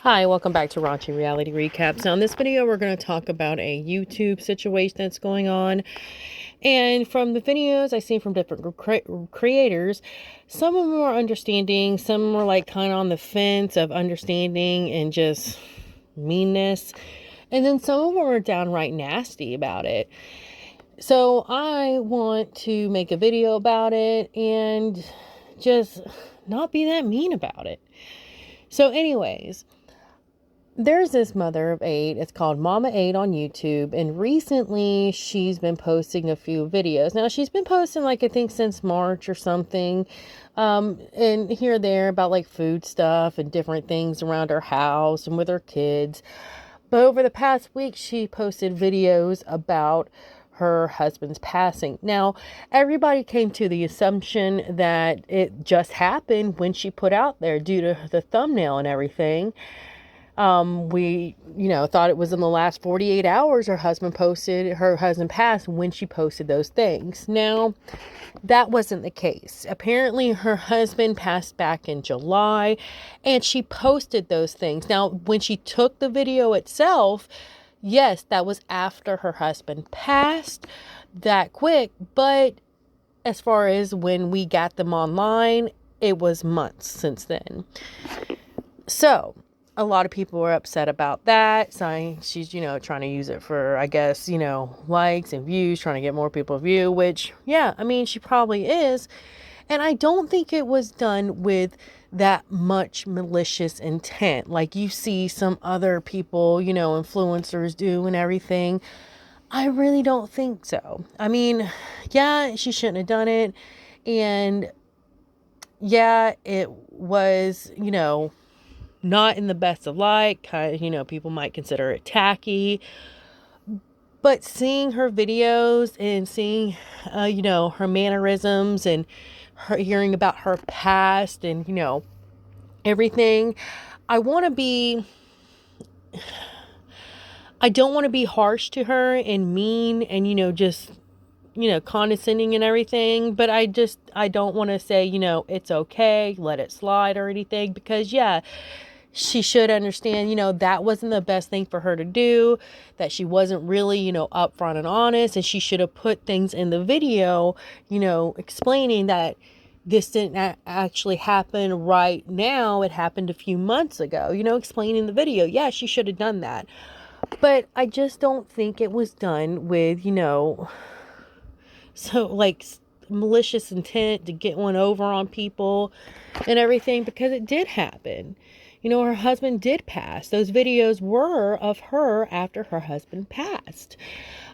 Hi, welcome back to Raunchy Reality Recaps. Now, in this video, we're going to talk about a YouTube situation that's going on. And from the videos I've seen from different creators, some of them are understanding, some are like kind of on the fence of understanding and just meanness. And then some of them are downright nasty about it. So I want to make a video about it and just not be that mean about it. So anyways, there's this mother of 8. It's called Mama 8 on YouTube. And recently she's been posting a few videos. Now she's been posting I think since March or something. And here or there about food stuff and different things around her house and with her kids. But over the past week, she posted videos about her husband's passing. Now, everybody came to the assumption that it just happened when she put out there due to the thumbnail and everything. We, thought it was in the last 48 hours her husband passed when she posted those things. Now, that wasn't the case. Apparently, her husband passed back in July, and she posted those things. Now, when she took the video itself, yes, that was after her husband passed that quick, but as far as when we got them online, it was months since then. So a lot of people were upset about that, saying she's, trying to use it for, I guess, likes and views, trying to get more people to view, which, yeah, I mean, she probably is. And I don't think it was done with that much malicious intent. Like you see some other people, influencers do and everything. I really don't think so. I mean, yeah, she shouldn't have done it. And yeah, it was, not in the best of light. Kind of, people might consider it tacky. But seeing her videos and seeing, her mannerisms and her hearing about her past and, everything, I don't want to be harsh to her and mean and, just, condescending and everything. But I don't want to say, it's okay, let it slide or anything, because yeah, she should understand, that wasn't the best thing for her to do, that she wasn't really, upfront and honest, and she should have put things in the video, explaining that this didn't actually happen right now. It happened a few months ago, explaining the video. Yeah, she should have done that. But I just don't think it was done with, malicious intent to get one over on people and everything, because it did happen. Her husband did pass. Those videos were of her after her husband passed.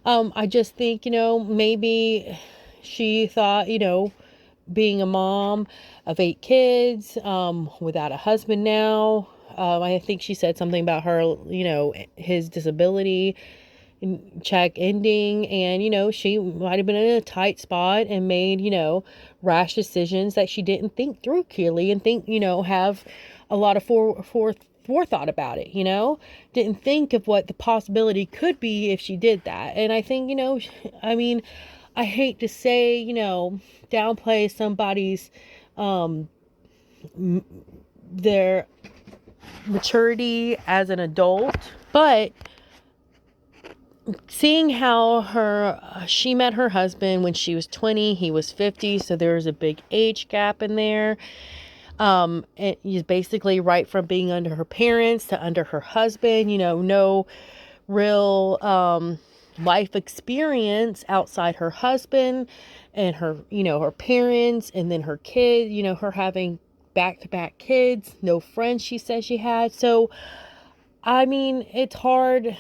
I just think, maybe she thought, being a mom of 8 kids, without a husband now, I think she said something about her, his disability check ending, and she might have been in a tight spot and made rash decisions that she didn't think through clearly and think have a lot of forethought about it. Didn't think of what the possibility could be if she did that. And I think I mean, I hate to say downplay somebody's their maturity as an adult, but seeing how she met her husband when she was 20, he was 50, so there was a big age gap in there. It is basically right from being under her parents to under her husband, no real life experience outside her husband and her, her parents, and then her kid, her having back-to-back kids, no friends she said she had. So, I mean, it's hard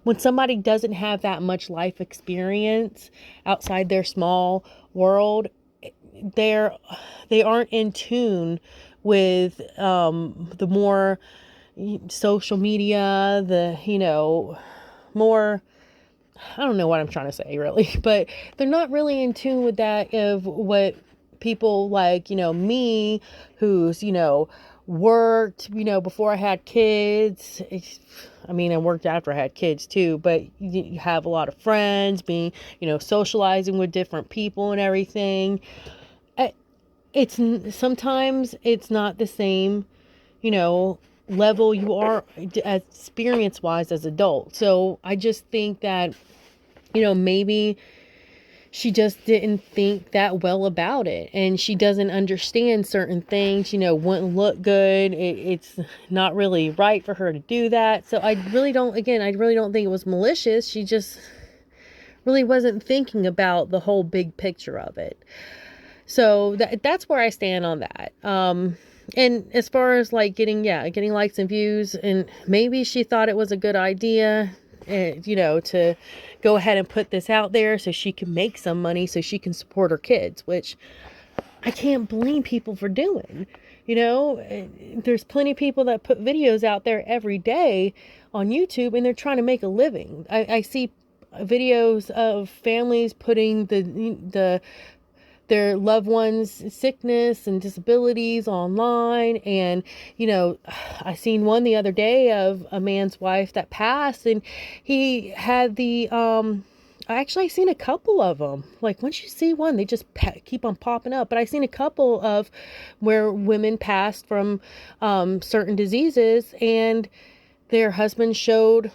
when somebody doesn't have that much life experience outside their small world. They aren't in tune with the more social media, the more, I don't know what I'm trying to say really, but they're not really in tune with that, of what people like, me, who's, worked, before I had kids. I mean, I worked after I had kids too, but you have a lot of friends, being, socializing with different people and everything. It's sometimes it's not the same, level you are experience wise as adults. So I just think that, maybe she just didn't think that well about it, and she doesn't understand certain things, wouldn't look good. It's not really right for her to do that. So I really don't think it was malicious. She just really wasn't thinking about the whole big picture of it. So that's where I stand on that. And as far as like getting likes and views, and maybe she thought it was a good idea, to go ahead and put this out there so she can make some money so she can support her kids, which I can't blame people for doing. There's plenty of people that put videos out there every day on YouTube and they're trying to make a living. I see videos of families putting their loved ones' sickness and disabilities online. And, I seen one the other day of a man's wife that passed, and he had I seen a couple of them. Like, once you see one, they just keep on popping up. But I seen a couple of where women passed from certain diseases, and their husband showed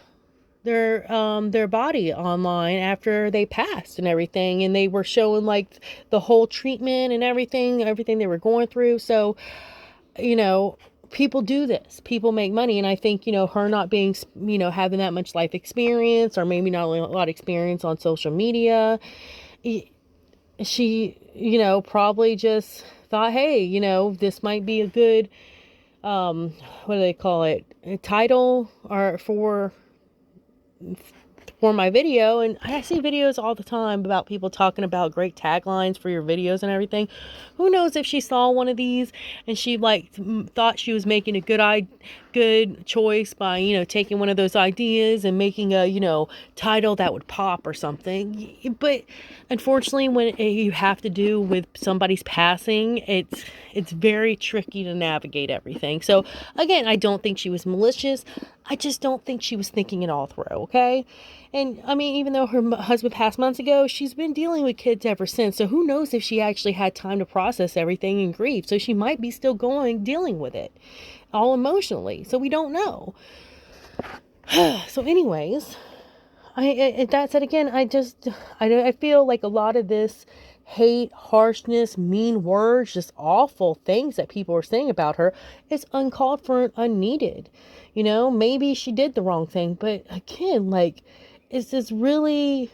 their body online after they passed and everything, and they were showing like the whole treatment and everything they were going through. So people do this, people make money, and I think her not being having that much life experience, or maybe not a lot of experience on social media, she probably just thought, hey, this might be a good what do they call it, a title or for my video. And I see videos all the time about people talking about great taglines for your videos and everything. Who knows if she saw one of these and she thought she was making a good choice by taking one of those ideas and making a title that would pop or something. But unfortunately, when you have to do with somebody's passing, it's very tricky to navigate everything. So again, I don't think she was malicious. I just don't think she was thinking it all through, okay? And I mean, even though her husband passed months ago, she's been dealing with kids ever since. So who knows if she actually had time to process everything and grieve. So she might be still dealing with it all emotionally. So we don't know. So anyways, that said, again, I feel like a lot of this hate, harshness, mean words, just awful things that people are saying about her is uncalled for and unneeded. Maybe she did the wrong thing, but again, like, is this really,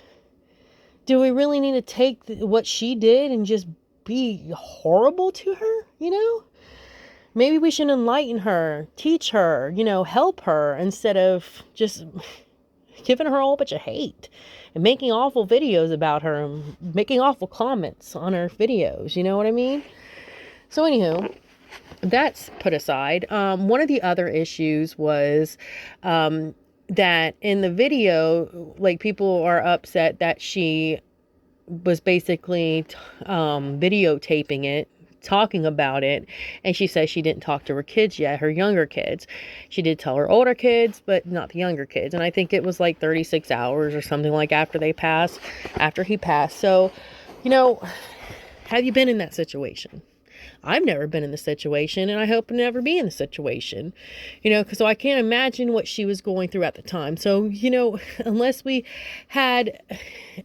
do we really need to take what she did and just be horrible to her? Maybe we should enlighten her, teach her, help her, instead of just giving her a whole bunch of hate and making awful videos about her and making awful comments on her videos. You know what I mean? So anywho, that's put aside. One of the other issues was that in the video, like, people are upset that she was basically videotaping it, talking about it, and she says she didn't talk to her kids yet, her younger kids. She did tell her older kids, but not the younger kids. And I think it was like 36 hours or something like after he passed. So, have you been in that situation? I've never been in the situation, and I hope to never be in the situation, because I can't imagine what she was going through at the time. So, unless we had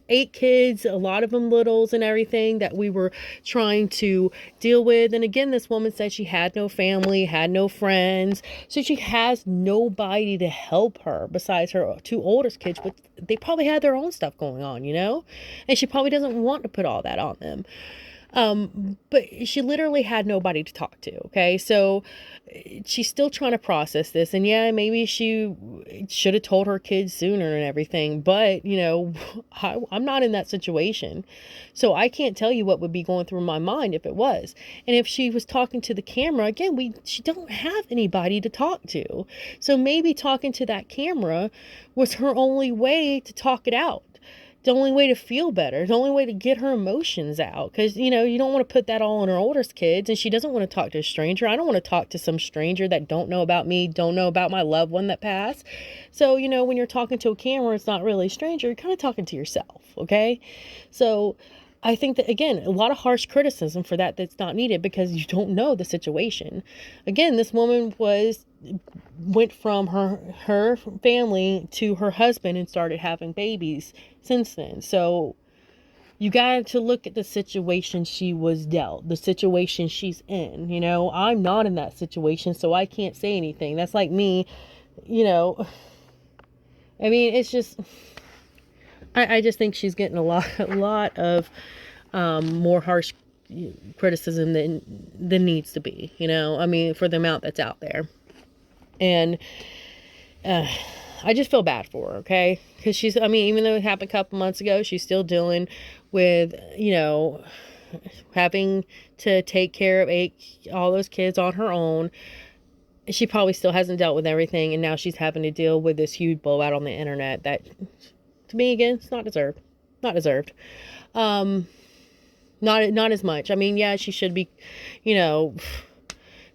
8 kids, a lot of them littles and everything that we were trying to deal with. And again, this woman said she had no family, had no friends. So she has nobody to help her besides her 2 oldest kids, but they probably had their own stuff going on, and she probably doesn't want to put all that on them. But she literally had nobody to talk to. Okay. So she's still trying to process this, and yeah, maybe she should have told her kids sooner and everything, but I'm not in that situation. So I can't tell you what would be going through my mind if it was. And if she was talking to the camera, again, she don't have anybody to talk to. So maybe talking to that camera was her only way to talk it out. The only way to feel better, the only way to get her emotions out. Because, you don't want to put that all on her oldest kids, and she doesn't want to talk to a stranger. I don't want to talk to some stranger that don't know about me, don't know about my loved one that passed. So, when you're talking to a camera, it's not really a stranger. You're kind of talking to yourself, okay? So I think that, again, a lot of harsh criticism for that that's not needed because you don't know the situation. Again, this woman went from her family to her husband and started having babies since then. So you got to look at the situation she was dealt, the situation she's in. You know, I'm not in that situation, so I can't say anything. That's like me, you know. I mean, it's just, I just think she's getting a lot of more harsh criticism than needs to be. You know, I mean, for the amount that's out there, and I just feel bad for her, okay? Because she's, I mean, even though it happened a couple months ago, she's still dealing with, you know, having to take care of all those kids on her own. She probably still hasn't dealt with everything, and now she's having to deal with this huge blowout on the internet that, to me, again, it's not deserved. Not deserved. Not as much. I mean, yeah, she should be, you know,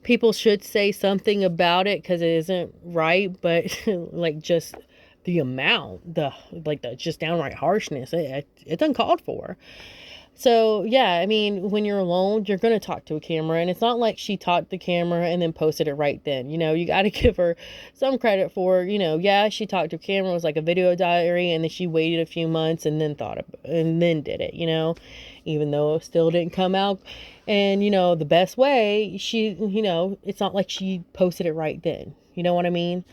people should say something about it because it isn't right, but like just the amount, the just downright harshness, it's uncalled for. So yeah, I mean, when you're alone, you're going to talk to a camera, and it's not like she talked to the camera and then posted it right then. You know, you got to give her some credit for, you know, yeah, she talked to a camera, it was like a video diary, and then she waited a few months and then and then did it, you know, even though it still didn't come out. And, you know, the best way, you know, it's not like she posted it right then. You know what I mean?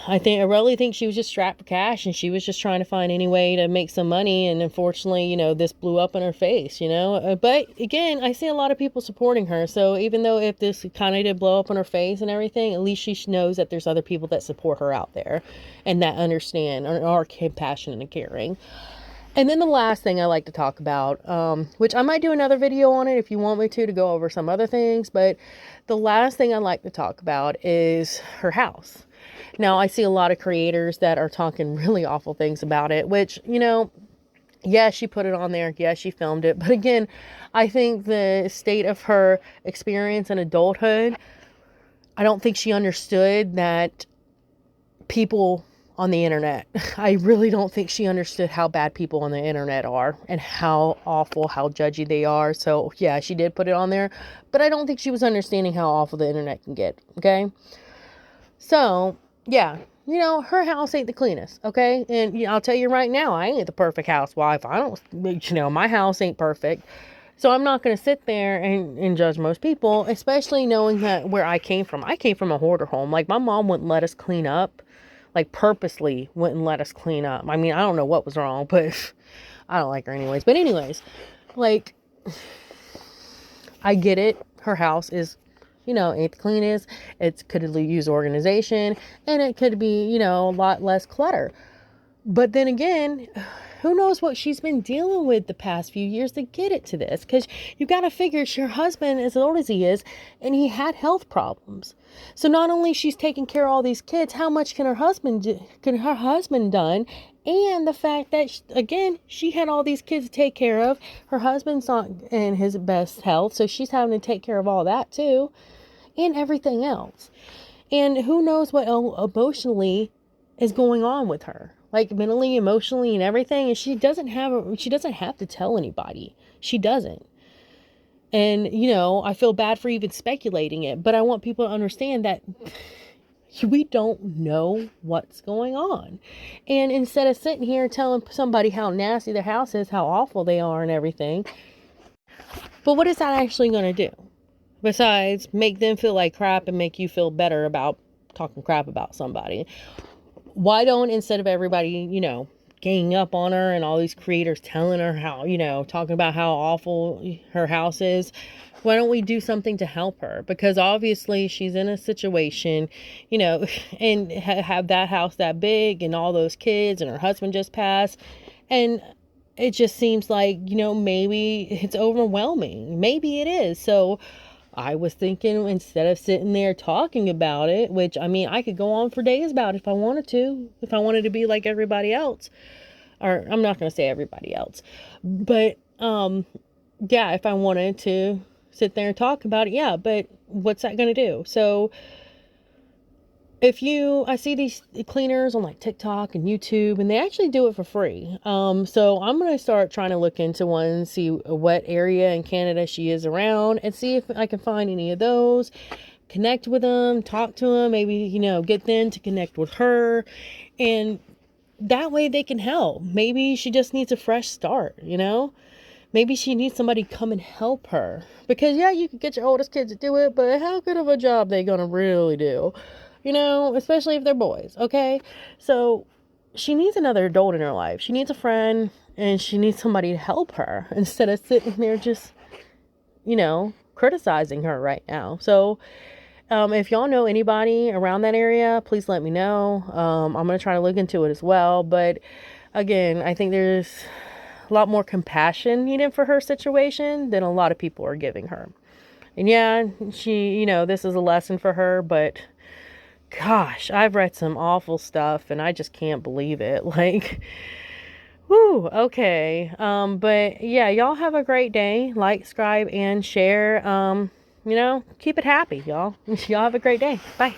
I really think she was just strapped for cash, and she was just trying to find any way to make some money. And unfortunately, you know, this blew up in her face, you know. But again, I see a lot of people supporting her. So even though if this kind of did blow up in her face and everything, at least she knows that there's other people that support her out there and that understand or are compassionate and caring. And then the last thing I like to talk about, which I might do another video on it if you want me to go over some other things. But the last thing I like to talk about is her house. Now, I see a lot of creators that are talking really awful things about it, which, you know, yeah, she put it on there. Yeah, she filmed it. But again, I think the state of her experience in adulthood, I don't think she understood that people on the internet, I really don't think she understood how bad people on the internet are and how awful, how judgy they are. So yeah, she did put it on there, but I don't think she was understanding how awful the internet can get. Okay. So yeah, you know, her house ain't the cleanest, okay? And you know, I'll tell you right now, I ain't the perfect housewife. I don't, you know, my house ain't perfect. So I'm not going to sit there and judge most people, especially knowing that where I came from a hoarder home. Like, my mom wouldn't let us clean up, like purposely wouldn't let us clean up. I mean, I don't know what was wrong, but I don't like her anyways. But anyways, like, I get it. Her house is, you know, ain't the cleanest. It could use organization, and it could be, you know, a lot less clutter. But then again, who knows what she's been dealing with the past few years to get it to this? Because you've got to figure her husband, as old as he is, and he had health problems. So not only she's taking care of all these kids, how much can her husband done? And the fact that, again, she had all these kids to take care of. Her husband's not in his best health, so she's having to take care of all that too, and everything else. And who knows what emotionally is going on with her, like mentally, emotionally, and everything. And she doesn't have to tell anybody. She doesn't. And, you know, I feel bad for even speculating it, but I want people to understand that we don't know what's going on. And instead of sitting here telling somebody how nasty their house is, how awful they are and everything, but what is that actually going to do? Besides make them feel like crap and make you feel better about talking crap about somebody. Why don't, instead of everybody, you know, ganging up on her and all these creators telling her how, you know, talking about how awful her house is, why don't we do something to help her? Because obviously she's in a situation, you know, and have that house that big and all those kids, and her husband just passed. And it just seems like, you know, maybe it's overwhelming. Maybe it is. So I was thinking, instead of sitting there talking about it, which, I mean, I could go on for days about it if I wanted to be like everybody else, or I'm not going to say everybody else, but, yeah, if I wanted to sit there and talk about it, yeah, but what's that going to do? So I see these cleaners on like TikTok and YouTube, and they actually do it for free. So I'm going to start trying to look into one, see what area in Canada she is around, and see if I can find any of those, connect with them, talk to them, maybe, get them to connect with her. And that way they can help. Maybe she just needs a fresh start, Maybe she needs somebody to come and help her. Because, yeah, you can get your oldest kids to do it, but how good of a job they going to really do? Especially if they're boys, okay? So she needs another adult in her life. She needs a friend, and she needs somebody to help her instead of sitting there just, criticizing her right now. So if y'all know anybody around that area, please let me know. I'm going to try to look into it as well. But again, I think there's a lot more compassion needed for her situation than a lot of people are giving her. And yeah, she, this is a lesson for her, but gosh, I've read some awful stuff and I just can't believe it. Like, whoo, okay. But yeah, y'all have a great day. Like, subscribe, and share. Keep it happy, y'all. Y'all have a great day. Bye.